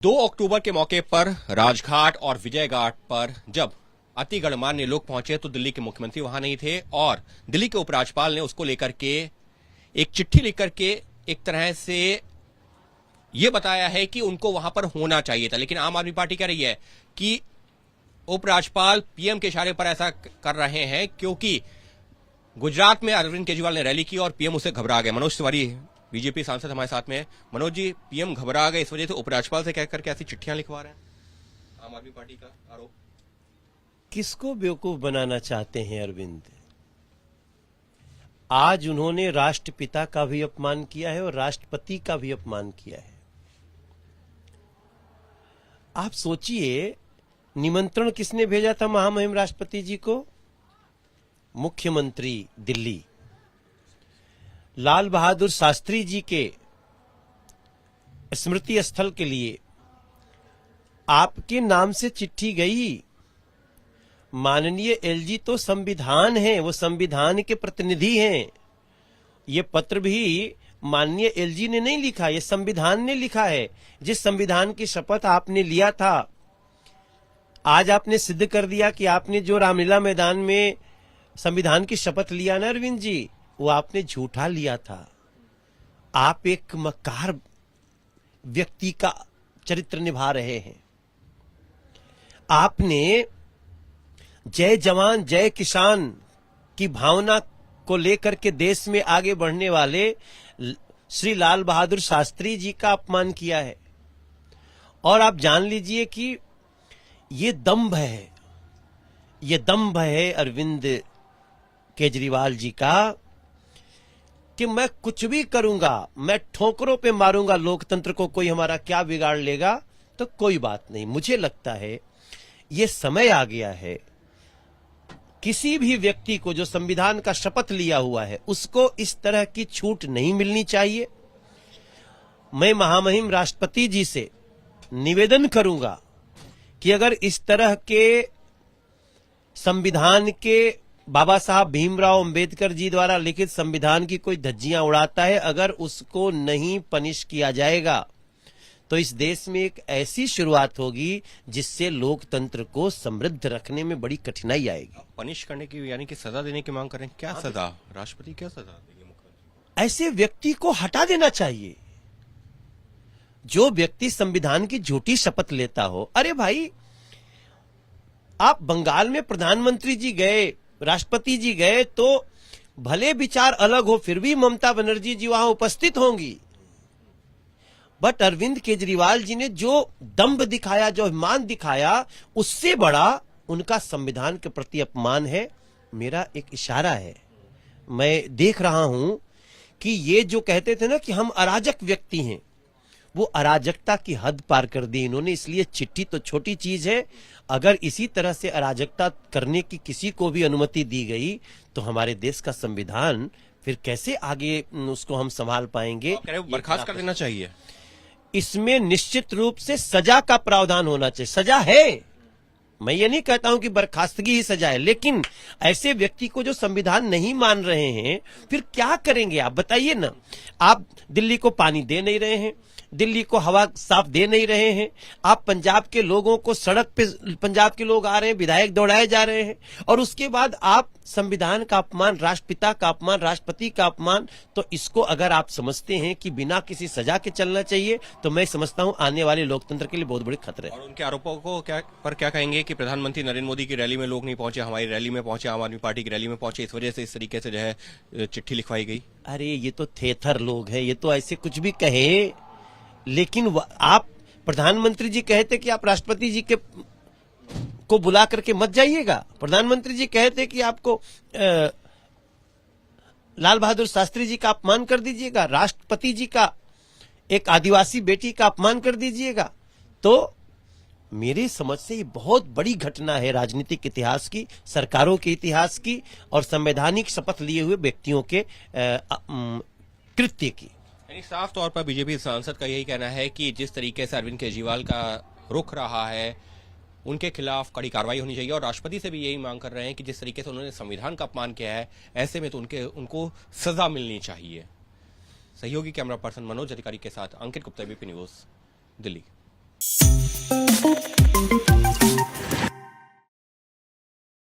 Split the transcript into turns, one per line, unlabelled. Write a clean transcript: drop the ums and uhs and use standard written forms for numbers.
2 अक्टूबर के मौके पर राजघाट और विजय घाट पर जब अति गणमान्य लोग पहुंचे तो दिल्ली के मुख्यमंत्री वहां नहीं थे और दिल्ली के उपराज्यपाल ने उसको लेकर के एक चिट्ठी लिख करके एक तरह से यह बताया है कि उनको वहां पर होना चाहिए था। लेकिन आम आदमी पार्टी कह रही है कि उपराज्यपाल पीएम के इशारे पर ऐसा कर रहे हैं क्योंकि गुजरात में अरविंद केजरीवाल ने रैली की और पीएम उससे घबरा गए। मनोज तिवारी बीजेपी सांसद हमारे साथ में है। मनोज जी, पीएम घबरा गए, इस वजह से उपराज्यपाल से कहकर के ऐसी चिट्ठियां लिखवा रहे हैं, आम आदमी पार्टी का आरोप।
किसको बेवकूफ बनाना चाहते हैं अरविंद? आज उन्होंने राष्ट्रपिता का भी अपमान किया है और राष्ट्रपति का भी अपमान किया है। आप सोचिए, निमंत्रण किसने भेजा था महामहिम राष्ट्रपति जी को? मुख्यमंत्री दिल्ली लाल बहादुर शास्त्री जी के स्मृति स्थल के लिए आपके नाम से चिट्ठी गई। माननीय एलजी तो संविधान है, वो संविधान के प्रतिनिधि हैं। ये पत्र भी माननीय एलजी ने नहीं लिखा, ये संविधान ने लिखा है। जिस संविधान की शपथ आपने लिया था, आज आपने सिद्ध कर दिया कि आपने जो रामलीला मैदान में संविधान की शपथ लिया ना अरविंद जी, वो आपने झूठा लिया था। आप एक मक्कार व्यक्ति का चरित्र निभा रहे हैं। आपने जय जवान जय किसान की भावना को लेकर के देश में आगे बढ़ने वाले श्री लाल बहादुर शास्त्री जी का अपमान किया है। और आप जान लीजिए कि ये दंभ है अरविंद केजरीवाल जी का कि मैं कुछ भी करूंगा, मैं ठोकरों पे मारूंगा लोकतंत्र को, कोई हमारा क्या बिगाड़ लेगा तो कोई बात नहीं। मुझे लगता है ये समय आ गया है, किसी भी व्यक्ति को जो संविधान का शपथ लिया हुआ है उसको इस तरह की छूट नहीं मिलनी चाहिए। मैं महामहिम राष्ट्रपति जी से निवेदन करूंगा कि अगर इस तरह के संविधान के बाबा साहब भीमराव अंबेडकर जी द्वारा लिखित संविधान की कोई धज्जियां उड़ाता है, अगर उसको नहीं पनिश किया जाएगा तो इस देश में एक ऐसी शुरुआत होगी जिससे लोकतंत्र को समृद्ध रखने में बड़ी कठिनाई आएगी।
पनिश करने की यानी कि सजा देने की मांग करें, क्या सजा? राष्ट्रपति क्या सजा देंगे? मुख्यमंत्री
ऐसे व्यक्ति को हटा देना चाहिए जो व्यक्ति संविधान की झूठी शपथ लेता हो। अरे भाई, आप बंगाल में प्रधानमंत्री जी गए, राष्ट्रपति जी गए, तो भले विचार अलग हो फिर भी ममता बनर्जी जी वहां उपस्थित होंगी। बट अरविंद केजरीवाल जी ने जो दंभ दिखाया, जो अभिमान दिखाया, उससे बड़ा उनका संविधान के प्रति अपमान है। मेरा एक इशारा है, मैं देख रहा हूं कि ये जो कहते थे ना कि हम अराजक व्यक्ति हैं, वो अराजकता की हद पार कर दी इन्होंने। इसलिए चिट्ठी तो छोटी चीज है, अगर इसी तरह से अराजकता करने की किसी को भी अनुमति दी गई तो हमारे देश का संविधान फिर कैसे आगे उसको हम संभाल पाएंगे?
बर्खास्त कर देना चाहिए।
इसमें निश्चित रूप से सजा का प्रावधान होना चाहिए। सजा है, मैं ये नहीं कहता हूं कि बर्खास्तगी ही सजा है, लेकिन ऐसे व्यक्ति को जो संविधान नहीं मान रहे हैं फिर क्या करेंगे आप बताइए ना। आप दिल्ली को पानी दे नहीं रहे हैं, दिल्ली को हवा साफ दे नहीं रहे हैं, आप पंजाब के लोगों को सड़क पे, पंजाब के लोग आ रहे हैं, विधायक दौड़ाए जा रहे हैं, और उसके बाद आप संविधान का अपमान, राष्ट्रपिता का अपमान, राष्ट्रपति का अपमान। तो इसको अगर आप समझते हैं कि बिना किसी सजा के चलना चाहिए तो मैं समझता हूं आने वाले लोकतंत्र के लिए बहुत बड़े खतरे हैं।
और उनके आरोपों को क्या कहेंगे कि प्रधानमंत्री नरेंद्र मोदी की रैली में लोग नहीं पहुंचे, हमारी रैली में पहुंचे, आम आदमी पार्टी की रैली में पहुंचे, इस वजह से इस तरीके से जो है चिट्ठी लिखवाई गई?
अरे ये तो थेथर लोग हैं, ये तो ऐसे कुछ भी कहे। लेकिन आप प्रधानमंत्री जी कहते कि आप राष्ट्रपति जी के को बुला करके मत जाइएगा। प्रधानमंत्री जी कहते कि आपको लाल बहादुर शास्त्री जी का अपमान कर दीजिएगा, राष्ट्रपति जी का एक आदिवासी बेटी का अपमान कर दीजिएगा। तो मेरे समझ से ये बहुत बड़ी घटना है राजनीतिक इतिहास की, सरकारों के इतिहास की और संवैधानिक शपथ लिए हुए व्यक्तियों के कृत्य की।
यानी साफ तौर पर बीजेपी सांसद का यही कहना है कि जिस तरीके से अरविंद केजरीवाल का रुख रहा है, उनके खिलाफ कड़ी कार्रवाई होनी चाहिए। और राष्ट्रपति से भी यही मांग कर रहे हैं कि जिस तरीके से उन्होंने संविधान का अपमान किया है, ऐसे में तो उनको सजा मिलनी चाहिए। सहयोगी कैमरा पर्सन मनोज अधिकारी के साथ अंकित गुप्ता, एबीपी न्यूज, दिल्ली।
है।